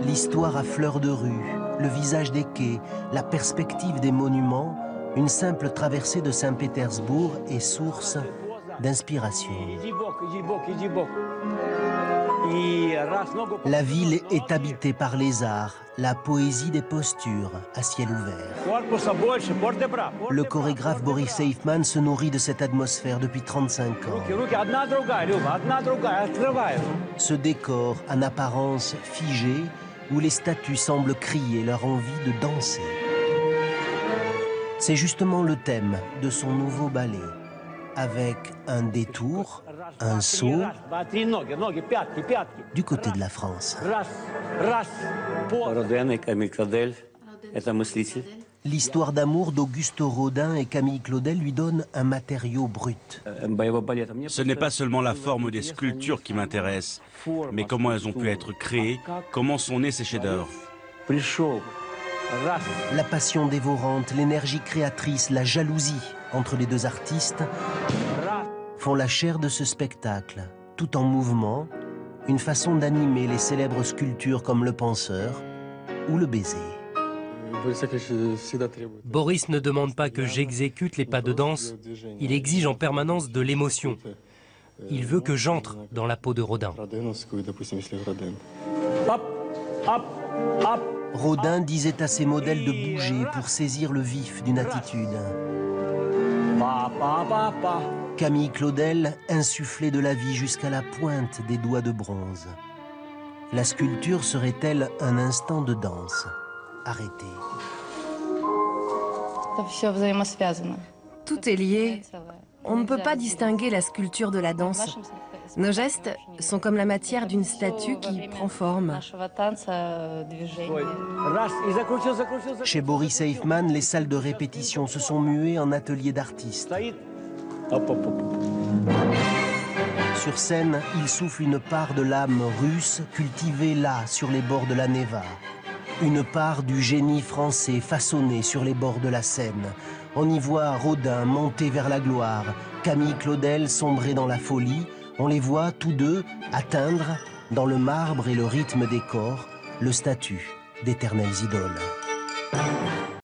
L'histoire à fleur de rue, le visage des quais, la perspective des monuments, une simple traversée de Saint-Pétersbourg est source d'inspiration. La ville est habitée par les arts, la poésie des postures à ciel ouvert. Le chorégraphe Boris Seifman se nourrit de cette atmosphère depuis 35 ans. Ce décor en apparence figé, où les statues semblent crier leur envie de danser. C'est justement le thème de son nouveau ballet, avec un détour, un saut, du côté de la France. L'histoire d'amour d'Augusto Rodin et Camille Claudel lui donne un matériau brut. Ce n'est pas seulement la forme des sculptures qui m'intéresse, mais comment elles ont pu être créées, comment sont nés ces chefs-d'œuvre. La passion dévorante, l'énergie créatrice, la jalousie entre les deux artistes font la chair de ce spectacle, tout en mouvement, une façon d'animer les célèbres sculptures comme le penseur ou le baiser. Boris ne demande pas que j'exécute les pas de danse, il exige en permanence de l'émotion. Il veut que j'entre dans la peau de Rodin. Rodin disait à ses modèles de bouger pour saisir le vif d'une attitude. Camille Claudel insufflait de la vie jusqu'à la pointe des doigts de bronze. La sculpture serait-elle un instant de danse arrêté? Tout est lié. On ne peut pas distinguer la sculpture de la danse. Nos gestes sont comme la matière d'une statue qui prend forme. Chez Boris Seifman, les salles de répétition se sont muées en ateliers d'artistes. Sur scène, il souffle une part de l'âme russe cultivée là, sur les bords de la Neva. Une part du génie français façonné sur les bords de la Seine. On y voit Rodin monter vers la gloire, Camille Claudel sombrer dans la folie. On les voit tous deux atteindre, dans le marbre et le rythme des corps, le statut d'éternelles idoles.